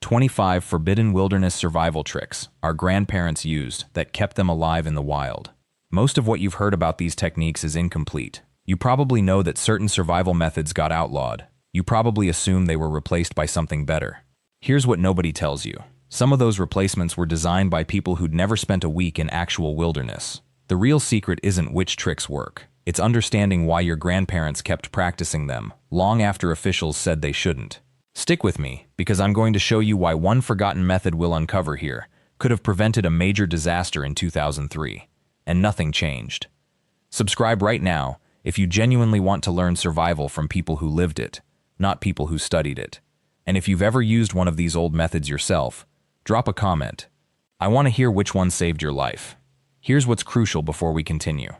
25 forbidden wilderness survival tricks our grandparents used that kept them alive in the wild. Most of what you've heard about these techniques is incomplete. You probably know that certain survival methods got outlawed. You probably assume they were replaced by something better. Here's what nobody tells you. Some of those replacements were designed by people who'd never spent a week in actual wilderness. The real secret isn't which tricks work. It's understanding why your grandparents kept practicing them, long after officials said they shouldn't. Stick with me, because I'm going to show you why one forgotten method we'll uncover here could have prevented a major disaster in 2003, and nothing changed. Subscribe right now if you genuinely want to learn survival from people who lived it, not people who studied it. And if you've ever used one of these old methods yourself, drop a comment. I want to hear which one saved your life. Here's what's crucial before we continue.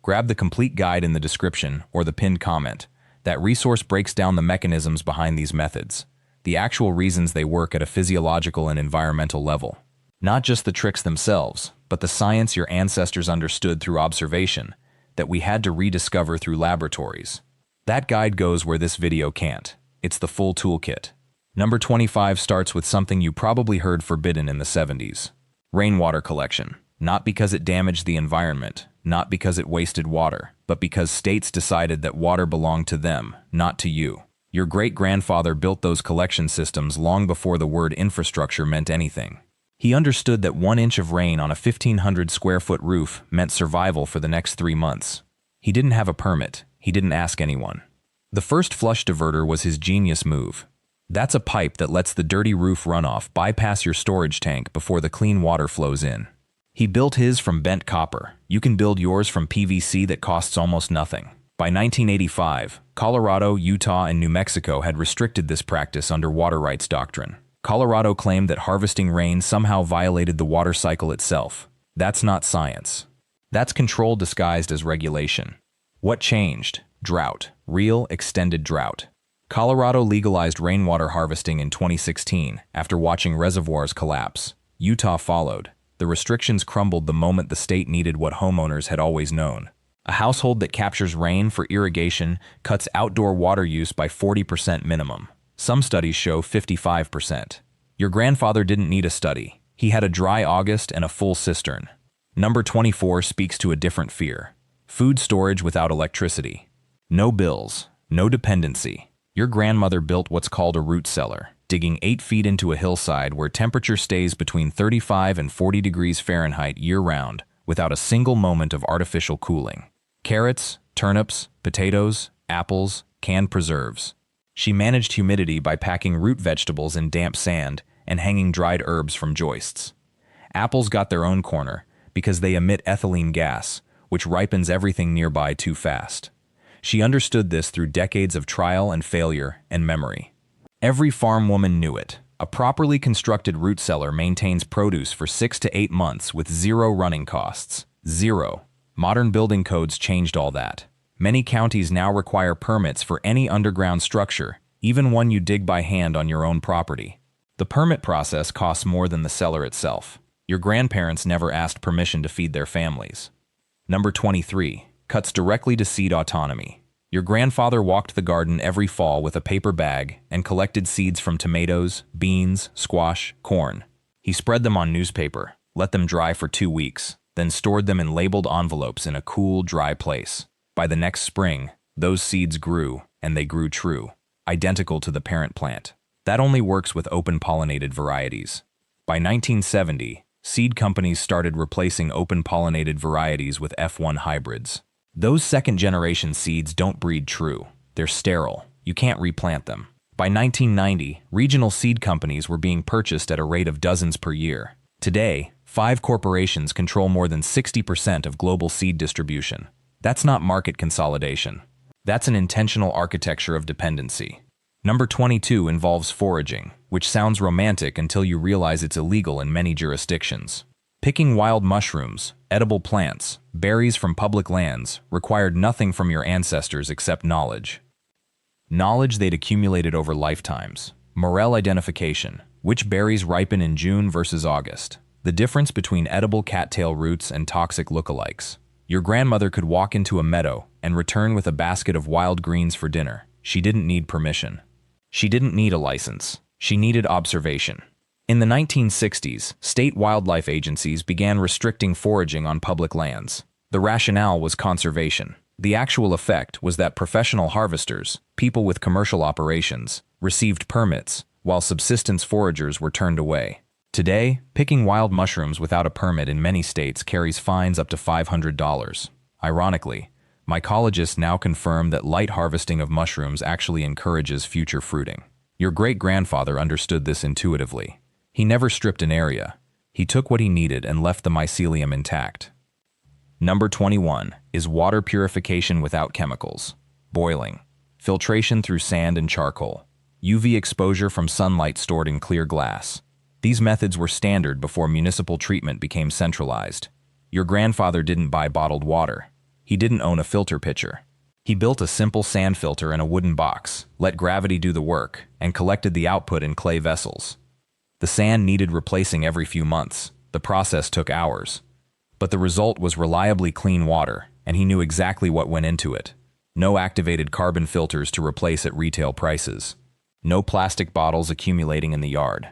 Grab the complete guide in the description or the pinned comment. That resource breaks down the mechanisms behind these methods, the actual reasons they work at a physiological and environmental level. Not just the tricks themselves, but the science your ancestors understood through observation that we had to rediscover through laboratories. That guide goes where this video can't. It's the full toolkit. Number 25 starts with something you probably heard forbidden in the 70s. Rainwater collection. Not because it damaged the environment, not because it wasted water, but because states decided that water belonged to them, not to you. Your great-grandfather built those collection systems long before the word infrastructure meant anything. He understood that 1 inch of rain on a 1,500-square-foot roof meant survival for the next 3 months. He didn't have a permit. He didn't ask anyone. The first flush diverter was his genius move. That's a pipe that lets the dirty roof runoff bypass your storage tank before the clean water flows in. He built his from bent copper. You can build yours from PVC that costs almost nothing. By 1985, Colorado, Utah, and New Mexico had restricted this practice under water rights doctrine. Colorado claimed that harvesting rain somehow violated the water cycle itself. That's not science. That's control disguised as regulation. What changed? Drought. Real, extended drought. Colorado legalized rainwater harvesting in 2016 after watching reservoirs collapse. Utah followed. The restrictions crumbled the moment the state needed what homeowners had always known. A household that captures rain for irrigation cuts outdoor water use by 40% minimum. Some studies show 55%. Your grandfather didn't need a study. He had a dry August and a full cistern. Number 24 speaks to a different fear. Food storage without electricity. No bills, no dependency. Your grandmother built what's called a root cellar, digging 8 feet into a hillside where temperature stays between 35 and 40 degrees Fahrenheit year-round without a single moment of artificial cooling. Carrots, turnips, potatoes, apples, canned preserves. She managed humidity by packing root vegetables in damp sand and hanging dried herbs from joists. Apples got their own corner because they emit ethylene gas, which ripens everything nearby too fast. She understood this through decades of trial and failure and memory. Every farm woman knew it. A properly constructed root cellar maintains produce for 6 to 8 months with zero running costs. Zero. Modern building codes changed all that. Many counties now require permits for any underground structure, even one you dig by hand on your own property. The permit process costs more than the cellar itself. Your grandparents never asked permission to feed their families. Number 23. Cuts directly to seed autonomy. Your grandfather walked the garden every fall with a paper bag and collected seeds from tomatoes, beans, squash, corn. He spread them on newspaper, let them dry for 2 weeks, then stored them in labeled envelopes in a cool, dry place. By the next spring, those seeds grew, and they grew true, identical to the parent plant. That only works with open-pollinated varieties. By 1970, seed companies started replacing open-pollinated varieties with F1 hybrids. Those second-generation seeds don't breed true. They're sterile. You can't replant them. By 1990, regional seed companies were being purchased at a rate of dozens per year. Today, 5 corporations control more than 60% of global seed distribution. That's not market consolidation. That's an intentional architecture of dependency. Number 22 involves foraging, which sounds romantic until you realize it's illegal in many jurisdictions. Picking wild mushrooms, edible plants, berries from public lands required nothing from your ancestors except knowledge. Knowledge they'd accumulated over lifetimes. Morel identification. Which berries ripen in June versus August. The difference between edible cattail roots and toxic lookalikes. Your grandmother could walk into a meadow and return with a basket of wild greens for dinner. She didn't need permission. She didn't need a license. She needed observation. In the 1960s, state wildlife agencies began restricting foraging on public lands. The rationale was conservation. The actual effect was that professional harvesters, people with commercial operations, received permits, while subsistence foragers were turned away. Today, picking wild mushrooms without a permit in many states carries fines up to $500. Ironically, mycologists now confirm that light harvesting of mushrooms actually encourages future fruiting. Your great-grandfather understood this intuitively. He never stripped an area. He took what he needed and left the mycelium intact. Number 21 is water purification without chemicals. Boiling, filtration through sand and charcoal, UV exposure from sunlight stored in clear glass. These methods were standard before municipal treatment became centralized. Your grandfather didn't buy bottled water. He didn't own a filter pitcher. He built a simple sand filter in a wooden box, let gravity do the work, and collected the output in clay vessels. The sand needed replacing every few months. The process took hours. But the result was reliably clean water, and he knew exactly what went into it. No activated carbon filters to replace at retail prices. No plastic bottles accumulating in the yard.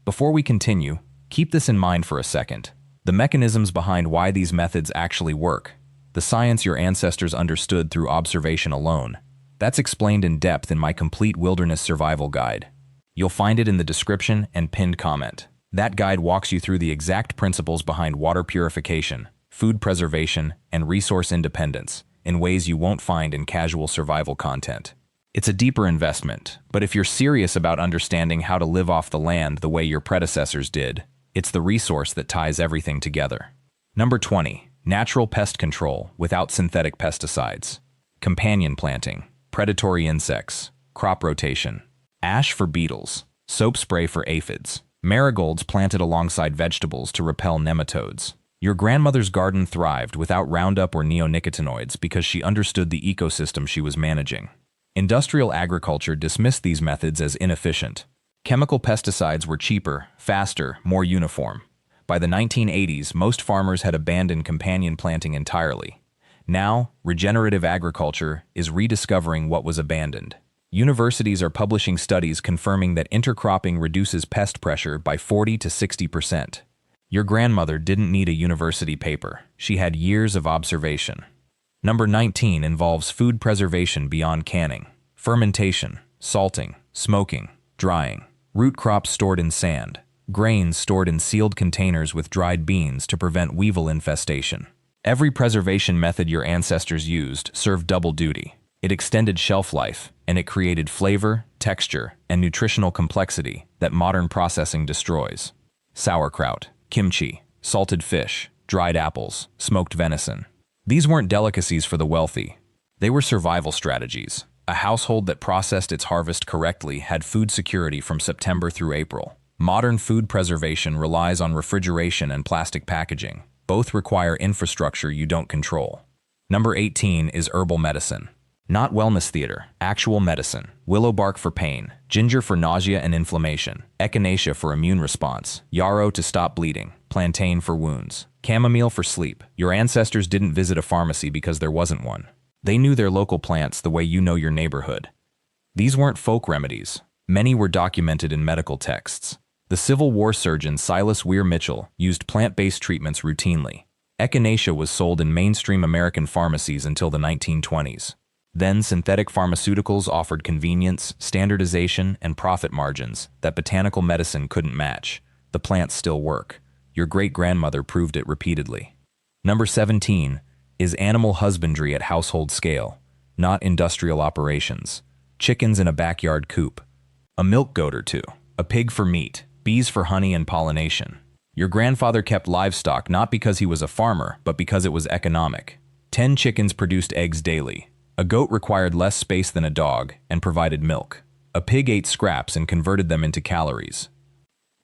Before we continue, keep this in mind for a second. The mechanisms behind why these methods actually work. The science your ancestors understood through observation alone. That's explained in depth in my complete wilderness survival guide. You'll find it in the description and pinned comment. That guide walks you through the exact principles behind water purification, food preservation, and resource independence in ways you won't find in casual survival content. It's a deeper investment, but if you're serious about understanding how to live off the land the way your predecessors did, it's the resource that ties everything together. Number 20. Natural pest control without synthetic pesticides. Companion planting, predatory insects, crop rotation. Ash for beetles, soap spray for aphids, marigolds planted alongside vegetables to repel nematodes. Your grandmother's garden thrived without Roundup or neonicotinoids because she understood the ecosystem she was managing. Industrial agriculture dismissed these methods as inefficient. Chemical pesticides were cheaper, faster, more uniform. By the 1980s, most farmers had abandoned companion planting entirely. Now, regenerative agriculture is rediscovering what was abandoned. Universities are publishing studies confirming that intercropping reduces pest pressure by 40 to 60%. Your grandmother didn't need a university paper. She had years of observation. Number 19 involves food preservation beyond canning. Fermentation, salting, smoking, drying. Root crops stored in sand. Grains stored in sealed containers with dried beans to prevent weevil infestation. Every preservation method your ancestors used served double duty. It extended shelf life, and it created flavor, texture, and nutritional complexity that modern processing destroys. Sauerkraut, kimchi, salted fish, dried apples, smoked venison. These weren't delicacies for the wealthy. They were survival strategies. A household that processed its harvest correctly had food security from September through April. Modern food preservation relies on refrigeration and plastic packaging. Both require infrastructure you don't control. Number 18 is herbal medicine. Not wellness theater, actual medicine. Willow bark for pain, ginger for nausea and inflammation, echinacea for immune response, yarrow to stop bleeding, plantain for wounds, chamomile for sleep. Your ancestors didn't visit a pharmacy because there wasn't one. They knew their local plants the way you know your neighborhood. These weren't folk remedies. Many were documented in medical texts. The Civil War surgeon Silas Weir Mitchell used plant-based treatments routinely. Echinacea was sold in mainstream American pharmacies until the 1920s. Then synthetic pharmaceuticals offered convenience, standardization, and profit margins that botanical medicine couldn't match. The plants still work. Your great-grandmother proved it repeatedly. Number 17 is animal husbandry at household scale, not industrial operations. Chickens in a backyard coop. A milk goat or two. A pig for meat. Bees for honey and pollination. Your grandfather kept livestock not because he was a farmer, but because it was economic. 10 chickens produced eggs daily. A goat required less space than a dog and provided milk. A pig ate scraps and converted them into calories.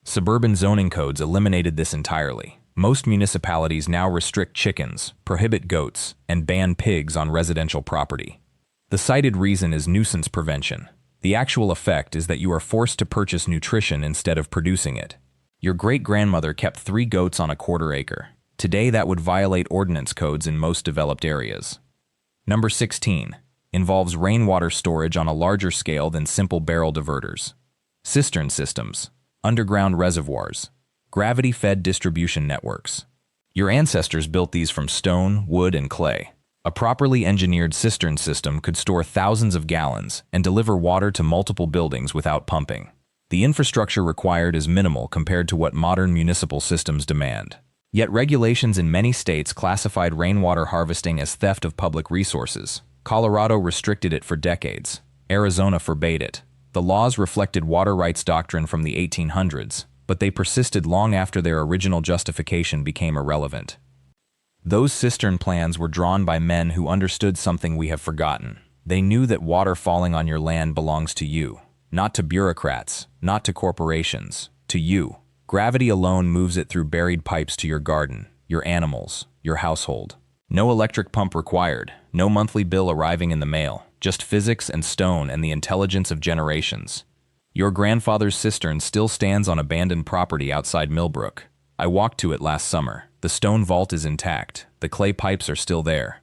Suburban zoning codes eliminated this entirely. Most municipalities now restrict chickens, prohibit goats, and ban pigs on residential property. The cited reason is nuisance prevention. The actual effect is that you are forced to purchase nutrition instead of producing it. Your great-grandmother kept 3 goats on a quarter acre. Today that would violate ordinance codes in most developed areas. Number 16 involves rainwater storage on a larger scale than simple barrel diverters. Cistern systems. underground reservoirs, gravity-fed distribution networks. Your ancestors built these from stone, wood, and clay. A properly engineered cistern system could store thousands of gallons and deliver water to multiple buildings without pumping. The infrastructure required is minimal compared to what modern municipal systems demand. Yet regulations in many states classified rainwater harvesting as theft of public resources. Colorado restricted it for decades. Arizona forbade it. The laws reflected water rights doctrine from the 1800s, but they persisted long after their original justification became irrelevant. Those cistern plans were drawn by men who understood something we have forgotten. They knew that water falling on your land belongs to you, not to bureaucrats, not to corporations, to you. Gravity alone moves it through buried pipes to your garden, your animals, your household. No electric pump required, no monthly bill arriving in the mail, just physics and stone and the intelligence of generations. Your grandfather's cistern still stands on abandoned property outside Millbrook. I walked to it last summer. The stone vault is intact. The clay pipes are still there.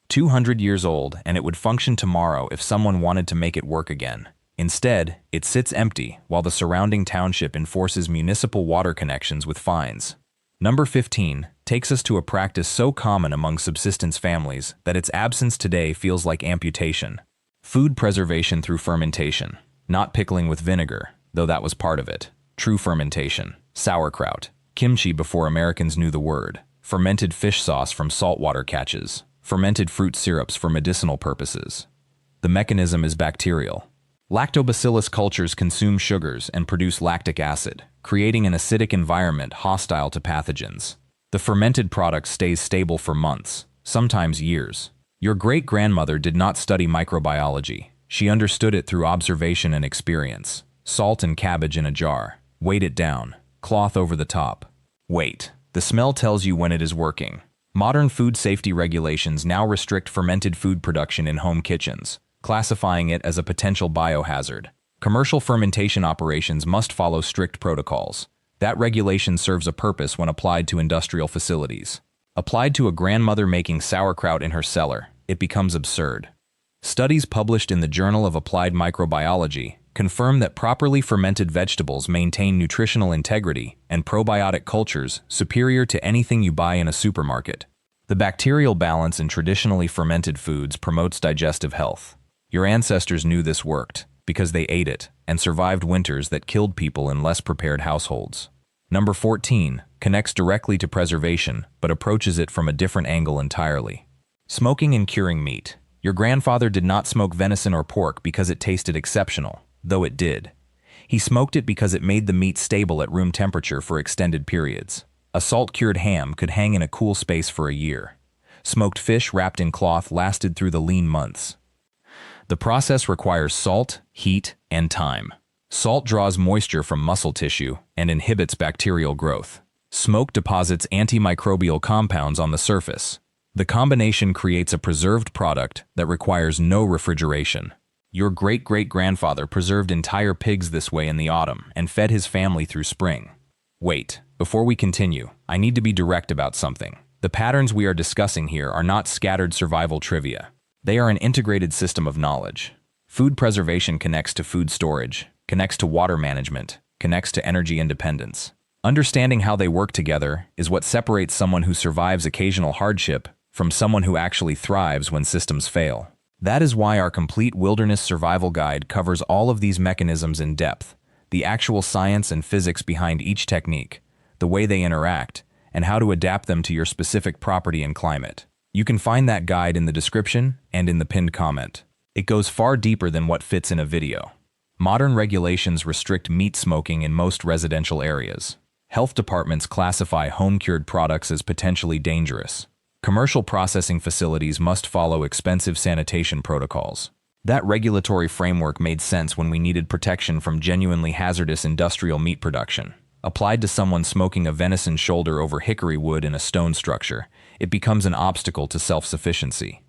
200 years old, and it would function tomorrow if someone wanted to make it work again. Instead, it sits empty while the surrounding township enforces municipal water connections with fines. Number 15 takes us to a practice so common among subsistence families that its absence today feels like amputation. Food preservation through fermentation. Not pickling with vinegar, though that was part of it. True fermentation. Sauerkraut. Kimchi before Americans knew the word. Fermented fish sauce from saltwater catches. Fermented fruit syrups for medicinal purposes. The mechanism is bacterial. Lactobacillus cultures consume sugars and produce lactic acid, creating an acidic environment hostile to pathogens. The fermented product stays stable for months, sometimes years. Your great-grandmother did not study microbiology. She understood it through observation and experience. Salt and cabbage in a jar. Weight it down. Cloth over the top. Wait. The smell tells you when it is working. Modern food safety regulations now restrict fermented food production in home kitchens, classifying it as a potential biohazard. Commercial fermentation operations must follow strict protocols. That regulation serves a purpose when applied to industrial facilities. Applied to a grandmother making sauerkraut in her cellar, it becomes absurd. Studies published in the Journal of Applied Microbiology confirm that properly fermented vegetables maintain nutritional integrity and probiotic cultures superior to anything you buy in a supermarket. The bacterial balance in traditionally fermented foods promotes digestive health. Your ancestors knew this worked because they ate it and survived winters that killed people in less prepared households. Number 14 connects directly to preservation but approaches it from a different angle entirely. Smoking and curing meat. Your grandfather did not smoke venison or pork because it tasted exceptional, though it did. He smoked it because it made the meat stable at room temperature for extended periods. A salt-cured ham could hang in a cool space for a year. Smoked fish wrapped in cloth lasted through the lean months. The process requires salt, heat, and time. Salt draws moisture from muscle tissue and inhibits bacterial growth. Smoke deposits antimicrobial compounds on the surface. The combination creates a preserved product that requires no refrigeration. Your great-great-grandfather preserved entire pigs this way in the autumn and fed his family through spring. Wait, before we continue, I need to be direct about something. The patterns we are discussing here are not scattered survival trivia. They are an integrated system of knowledge. Food preservation connects to food storage, connects to water management, connects to energy independence. Understanding how they work together is what separates someone who survives occasional hardship from someone who actually thrives when systems fail. That is why our complete wilderness survival guide covers all of these mechanisms in depth, the actual science and physics behind each technique, the way they interact, and how to adapt them to your specific property and climate. You can find that guide in the description and in the pinned comment. It goes far deeper than what fits in a video. Modern regulations restrict meat smoking in most residential areas. Health departments classify home-cured products as potentially dangerous. Commercial processing facilities must follow expensive sanitation protocols. That regulatory framework made sense when we needed protection from genuinely hazardous industrial meat production. Applied to someone smoking a venison shoulder over hickory wood in a stone structure, it becomes an obstacle to self-sufficiency.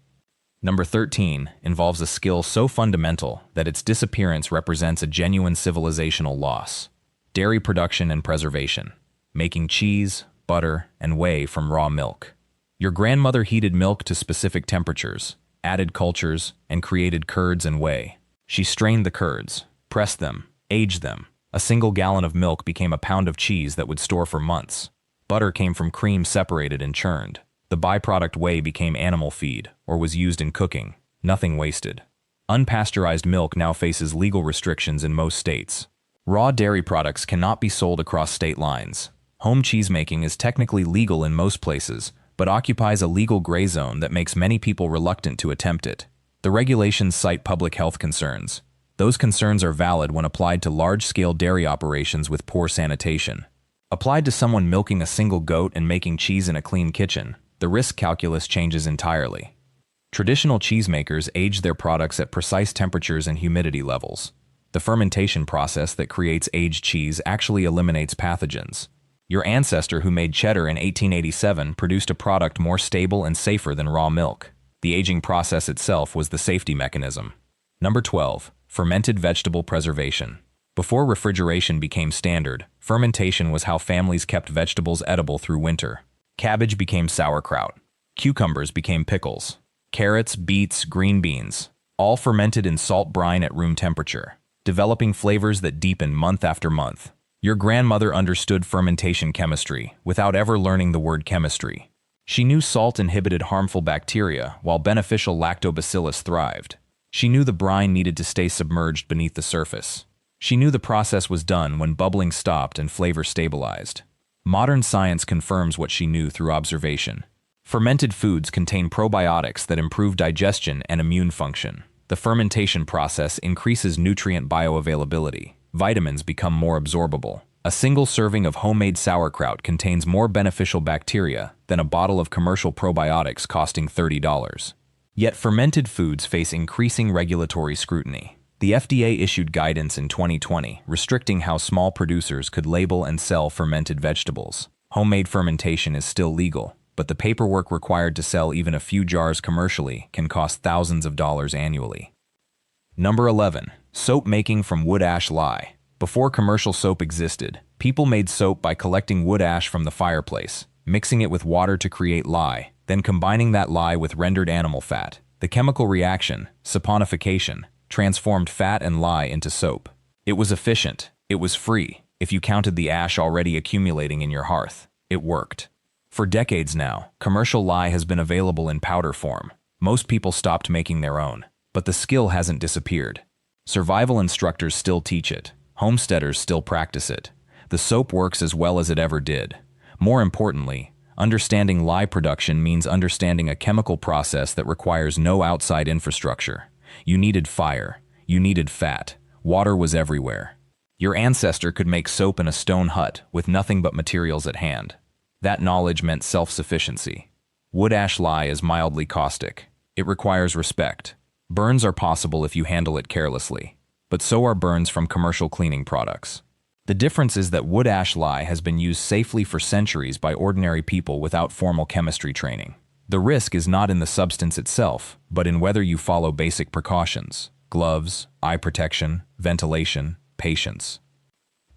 Number 13 involves a skill so fundamental that its disappearance represents a genuine civilizational loss. Dairy production and preservation. Making cheese, butter, and whey from raw milk. Your grandmother heated milk to specific temperatures, added cultures, and created curds and whey. She strained the curds, pressed them, aged them, A single gallon of milk became a pound of cheese that would store for months. Butter came from cream separated and churned. The byproduct whey became animal feed, or was used in cooking. Nothing wasted. Unpasteurized milk now faces legal restrictions in most states. Raw dairy products cannot be sold across state lines. Home cheesemaking is technically legal in most places, but occupies a legal gray zone that makes many people reluctant to attempt it. The regulations cite public health concerns. Those concerns are valid when applied to large-scale dairy operations with poor sanitation. Applied to someone milking a single goat and making cheese in a clean kitchen, the risk calculus changes entirely. Traditional cheesemakers age their products at precise temperatures and humidity levels. The fermentation process that creates aged cheese actually eliminates pathogens. Your ancestor who made cheddar in 1887 produced a product more stable and safer than raw milk. The aging process itself was the safety mechanism. Number 12. Fermented vegetable preservation. Before refrigeration became standard, fermentation was how families kept vegetables edible through winter. Cabbage became sauerkraut. Cucumbers became pickles. Carrots, beets, green beans, all fermented in salt brine at room temperature, developing flavors that deepen month after month. Your grandmother understood fermentation chemistry without ever learning the word chemistry. She knew salt inhibited harmful bacteria while beneficial lactobacillus thrived. She knew the brine needed to stay submerged beneath the surface. She knew the process was done when bubbling stopped and flavor stabilized. Modern science confirms what she knew through observation. Fermented foods contain probiotics that improve digestion and immune function. The fermentation process increases nutrient bioavailability. Vitamins become more absorbable. A single serving of homemade sauerkraut contains more beneficial bacteria than a bottle of commercial probiotics costing $30. Yet fermented foods face increasing regulatory scrutiny. The FDA issued guidance in 2020 restricting how small producers could label and sell fermented vegetables. Homemade fermentation is still legal, but the paperwork required to sell even a few jars commercially can cost thousands of dollars annually. Number 11. Soap making from wood ash lye. Before commercial soap existed, people made soap by collecting wood ash from the fireplace, mixing it with water to create lye, then combining that lye with rendered animal fat. The chemical reaction, saponification, transformed fat and lye into soap. It was efficient. It was free. If you counted the ash already accumulating in your hearth, it worked. For decades now, commercial lye has been available in powder form. Most people stopped making their own, but the skill hasn't disappeared. Survival instructors still teach it. Homesteaders still practice it. The soap works as well as it ever did. More importantly, understanding lye production means understanding a chemical process that requires no outside infrastructure. You needed fire. You needed fat. Water was everywhere. Your ancestor could make soap in a stone hut with nothing but materials at hand. That knowledge meant self-sufficiency. Wood ash lye is mildly caustic. It requires respect. Burns are possible if you handle it carelessly, but so are burns from commercial cleaning products. The difference is that wood ash lye has been used safely for centuries by ordinary people without formal chemistry training. The risk is not in the substance itself, but in whether you follow basic precautions: gloves, eye protection, ventilation, patience.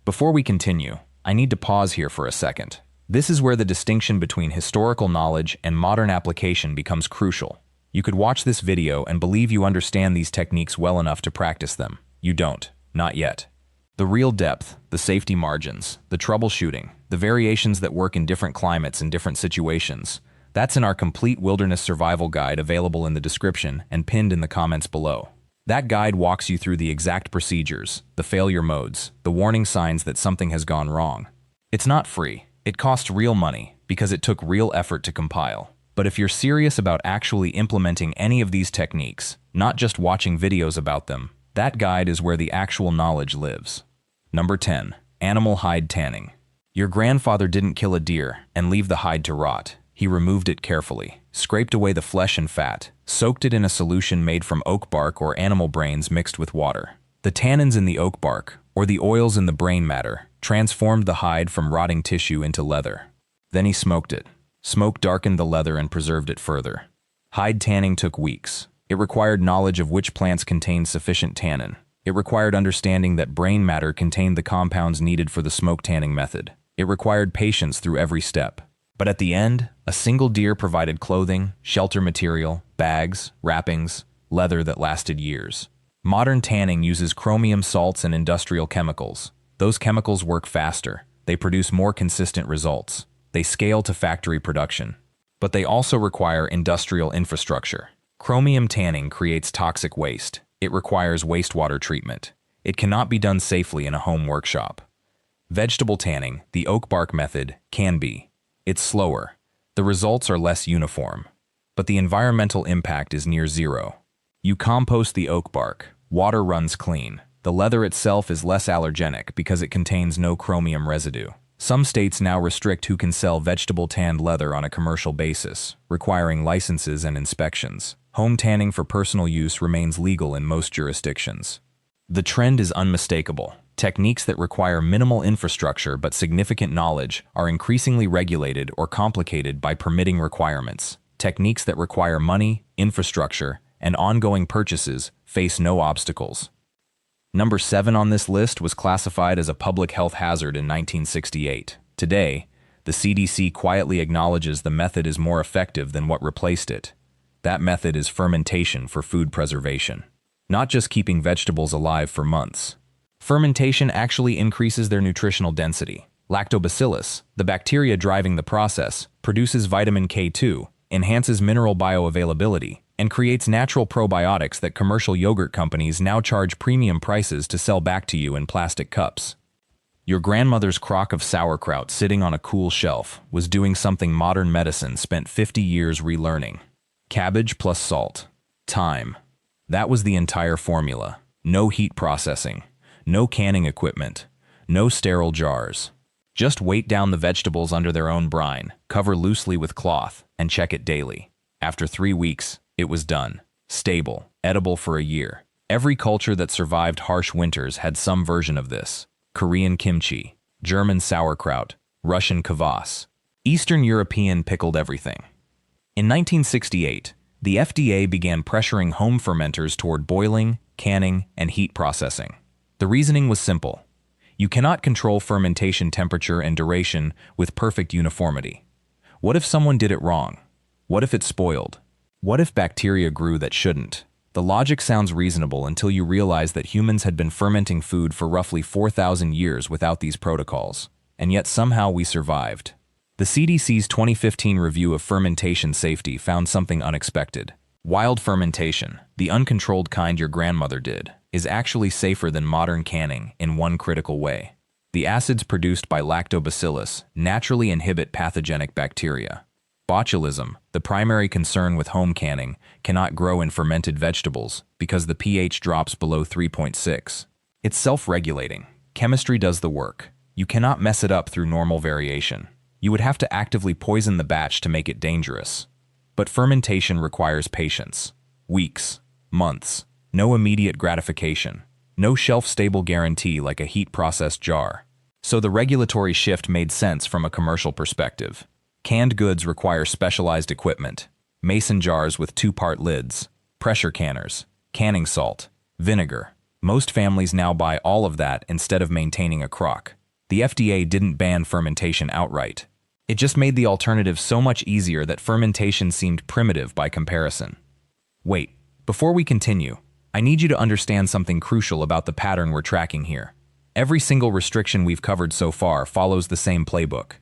Before we continue, I need to pause here for a second. This is where the distinction between historical knowledge and modern application becomes crucial. You could watch this video and believe you understand these techniques well enough to practice them. You don't. Not yet. The real depth, the safety margins, the troubleshooting, the variations that work in different climates and different situations, that's in our complete wilderness survival guide available in the description and pinned in the comments below. That guide walks you through the exact procedures, the failure modes, the warning signs that something has gone wrong. It's not free. It costs real money because it took real effort to compile. But if you're serious about actually implementing any of these techniques, not just watching videos about them, that guide is where the actual knowledge lives. Number 10. Animal hide tanning. Your grandfather didn't kill a deer and leave the hide to rot. He removed it carefully, scraped away the flesh and fat, soaked it in a solution made from oak bark or animal brains mixed with water. The tannins in the oak bark, or the oils in the brain matter, transformed the hide from rotting tissue into leather. Then he smoked it. Smoke darkened the leather and preserved it further. Hide tanning took weeks. It required knowledge of which plants contained sufficient tannin. It required understanding that brain matter contained the compounds needed for the smoke tanning method. It required patience through every step. But at the end, a single deer provided clothing, shelter material, bags, wrappings, leather that lasted years. Modern tanning uses chromium salts and industrial chemicals. Those chemicals work faster. They produce more consistent results. They scale to factory production. But they also require industrial infrastructure. Chromium tanning creates toxic waste. It requires wastewater treatment. It cannot be done safely in a home workshop. Vegetable tanning, the oak bark method, can be. It's slower. The results are less uniform. But the environmental impact is near zero. You compost the oak bark. Water runs clean. The leather itself is less allergenic because it contains no chromium residue. Some states now restrict who can sell vegetable tanned leather on a commercial basis, requiring licenses and inspections. Home tanning for personal use remains legal in most jurisdictions. The trend is unmistakable. Techniques that require minimal infrastructure but significant knowledge are increasingly regulated or complicated by permitting requirements. Techniques that require money, infrastructure, and ongoing purchases face no obstacles. Number 7 on this list was classified as a public health hazard in 1968. Today, the CDC quietly acknowledges the method is more effective than what replaced it. That method is fermentation for food preservation. Not just keeping vegetables alive for months. Fermentation actually increases their nutritional density. Lactobacillus, the bacteria driving the process, produces vitamin K2, enhances mineral bioavailability, and creates natural probiotics that commercial yogurt companies now charge premium prices to sell back to you in plastic cups. Your grandmother's crock of sauerkraut sitting on a cool shelf was doing something modern medicine spent 50 years relearning. Cabbage plus salt. Time. That was the entire formula. No heat processing. No canning equipment. No sterile jars. Just weight down the vegetables under their own brine, cover loosely with cloth, and check it daily. After 3 weeks, it was done. Stable, edible for a year. Every culture that survived harsh winters had some version of this. Korean kimchi, German sauerkraut, Russian kvass. Eastern European pickled everything. In 1968, the FDA began pressuring home fermenters toward boiling, canning, and heat processing. The reasoning was simple. You cannot control fermentation temperature and duration with perfect uniformity. What if someone did it wrong? What if it spoiled? What if bacteria grew that shouldn't? The logic sounds reasonable until you realize that humans had been fermenting food for roughly 4,000 years without these protocols, and yet somehow we survived. The CDC's 2015 review of fermentation safety found something unexpected. Wild fermentation, the uncontrolled kind your grandmother did, is actually safer than modern canning in one critical way. The acids produced by lactobacillus naturally inhibit pathogenic bacteria. Botulism, the primary concern with home canning, cannot grow in fermented vegetables because the pH drops below 3.6. It's self-regulating. Chemistry does the work. You cannot mess it up through normal variation. You would have to actively poison the batch to make it dangerous. But fermentation requires patience. Weeks, months, no immediate gratification, no shelf-stable guarantee like a heat-processed jar. So the regulatory shift made sense from a commercial perspective. Canned goods require specialized equipment, mason jars with 2-part lids, pressure canners, canning salt, vinegar. Most families now buy all of that instead of maintaining a crock. The FDA didn't ban fermentation outright. It just made the alternative so much easier that fermentation seemed primitive by comparison. Wait, before we continue, I need you to understand something crucial about the pattern we're tracking here. Every single restriction we've covered so far follows the same playbook.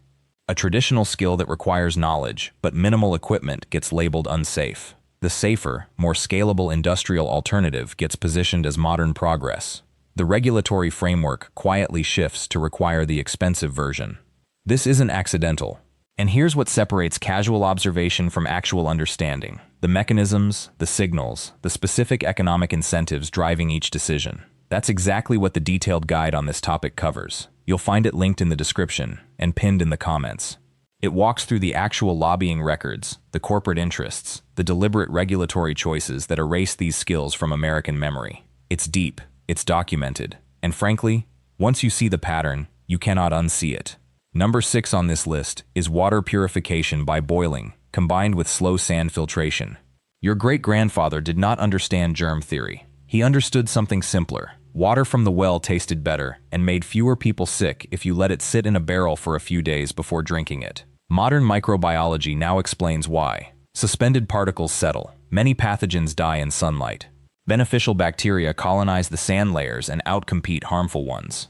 A traditional skill that requires knowledge but minimal equipment gets labeled unsafe. The safer, more scalable industrial alternative gets positioned as modern progress. The regulatory framework quietly shifts to require the expensive version. This isn't accidental. And here's what separates casual observation from actual understanding: the mechanisms, the signals, the specific economic incentives driving each decision. That's exactly what the detailed guide on this topic covers. You'll find it linked in the description and pinned in the comments. It walks through the actual lobbying records, the corporate interests, the deliberate regulatory choices that erase these skills from American memory. It's deep, it's documented, and frankly, once you see the pattern, you cannot unsee it. Number 6 on this list is water purification by boiling, combined with slow sand filtration. Your great-grandfather did not understand germ theory. He understood something simpler. Water from the well tasted better and made fewer people sick if you let it sit in a barrel for a few days before drinking it. Modern microbiology now explains why. Suspended particles settle. Many pathogens die in sunlight. Beneficial bacteria colonize the sand layers and outcompete harmful ones.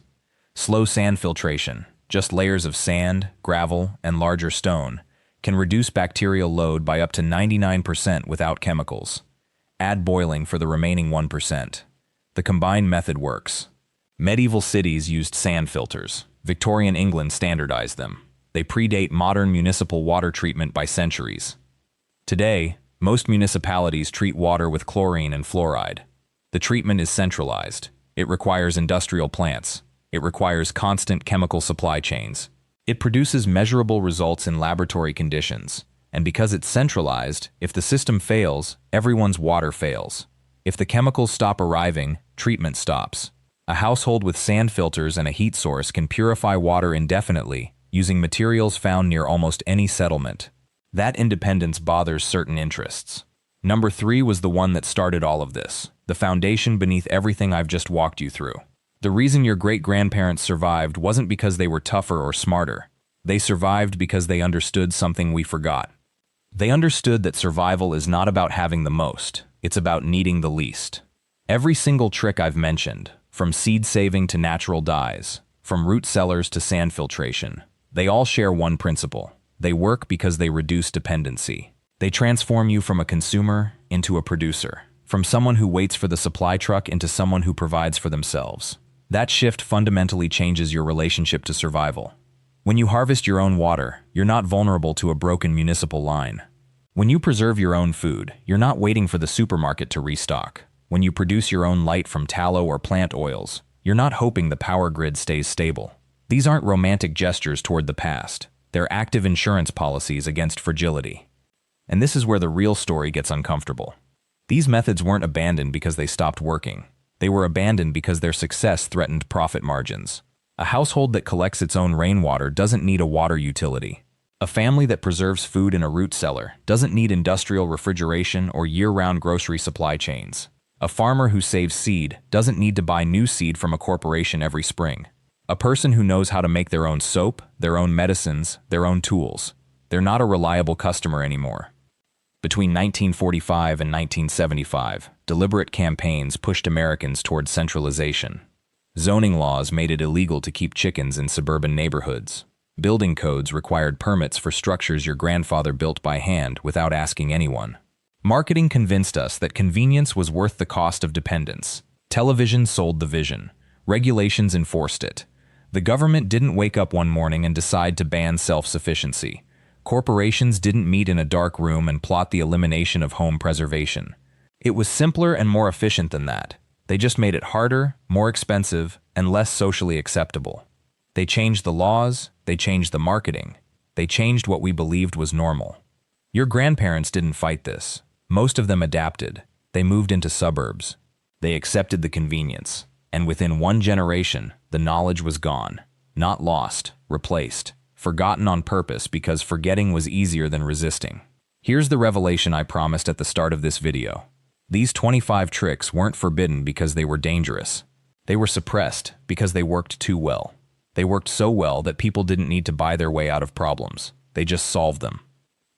Slow sand filtration, just layers of sand, gravel, and larger stone, can reduce bacterial load by up to 99% without chemicals. Add boiling for the remaining 1%. The combined method works. Medieval cities used sand filters. Victorian England standardized them. They predate modern municipal water treatment by centuries. Today, most municipalities treat water with chlorine and fluoride. The treatment is centralized. It requires industrial plants. It requires constant chemical supply chains. It produces measurable results in laboratory conditions. And because it's centralized, if the system fails, everyone's water fails. If the chemicals stop arriving, treatment stops. A household with sand filters and a heat source can purify water indefinitely, using materials found near almost any settlement. That independence bothers certain interests. Number 3 was the one that started all of this, the foundation beneath everything I've just walked you through. The reason your great-grandparents survived wasn't because they were tougher or smarter. They survived because they understood something we forgot. They understood that survival is not about having the most, it's about needing the least. Every single trick I've mentioned, from seed saving to natural dyes, from root cellars to sand filtration, they all share one principle. They work because they reduce dependency. They transform you from a consumer into a producer, from someone who waits for the supply truck into someone who provides for themselves. That shift fundamentally changes your relationship to survival. When you harvest your own water, you're not vulnerable to a broken municipal line. When you preserve your own food, you're not waiting for the supermarket to restock. When you produce your own light from tallow or plant oils, you're not hoping the power grid stays stable. These aren't romantic gestures toward the past. They're active insurance policies against fragility. And this is where the real story gets uncomfortable. These methods weren't abandoned because they stopped working. They were abandoned because their success threatened profit margins. A household that collects its own rainwater doesn't need a water utility. A family that preserves food in a root cellar doesn't need industrial refrigeration or year-round grocery supply chains. A farmer who saves seed doesn't need to buy new seed from a corporation every spring. A person who knows how to make their own soap, their own medicines, their own tools. They're not a reliable customer anymore. Between 1945 and 1975, deliberate campaigns pushed Americans toward centralization. Zoning laws made it illegal to keep chickens in suburban neighborhoods. Building codes required permits for structures your grandfather built by hand without asking anyone. Marketing convinced us that convenience was worth the cost of dependence. Television sold the vision. Regulations enforced it. The government didn't wake up one morning and decide to ban self-sufficiency. Corporations didn't meet in a dark room and plot the elimination of home preservation. It was simpler and more efficient than that. They just made it harder, more expensive, and less socially acceptable. They changed the laws, they changed the marketing, they changed what we believed was normal. Your grandparents didn't fight this. Most of them adapted. They moved into suburbs. They accepted the convenience. And within one generation, the knowledge was gone. Not lost, replaced. Forgotten on purpose because forgetting was easier than resisting. Here's the revelation I promised at the start of this video. These 25 tricks weren't forbidden because they were dangerous. They were suppressed because they worked too well. They worked so well that people didn't need to buy their way out of problems. They just solved them.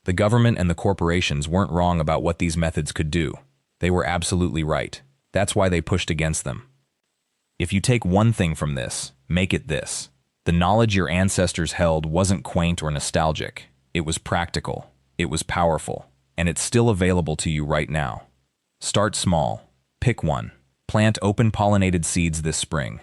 The government and the corporations weren't wrong about what these methods could do. They were absolutely right. That's why they pushed against them. If you take one thing from this, make it this. The knowledge your ancestors held wasn't quaint or nostalgic. It was practical. It was powerful. And it's still available to you right now. Start small. Pick one. Plant open-pollinated seeds this spring.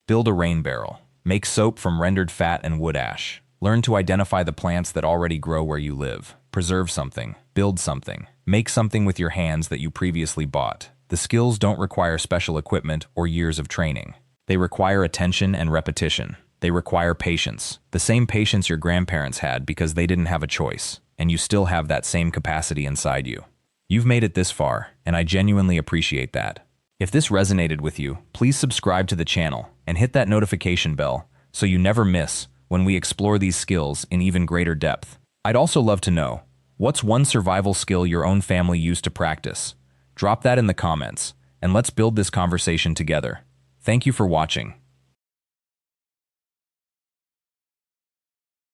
Build a rain barrel. Make soap from rendered fat and wood ash. Learn to identify the plants that already grow where you live. Preserve something. Build something. Make something with your hands that you previously bought. The skills don't require special equipment or years of training. They require attention and repetition. They require patience. The same patience your grandparents had because they didn't have a choice, and you still have that same capacity inside you. You've made it this far, and I genuinely appreciate that. If this resonated with you, please subscribe to the channel and hit that notification bell so you never miss when we explore these skills in even greater depth. I'd also love to know, what's one survival skill your own family used to practice? Drop that in the comments, and let's build this conversation together. Thank you for watching.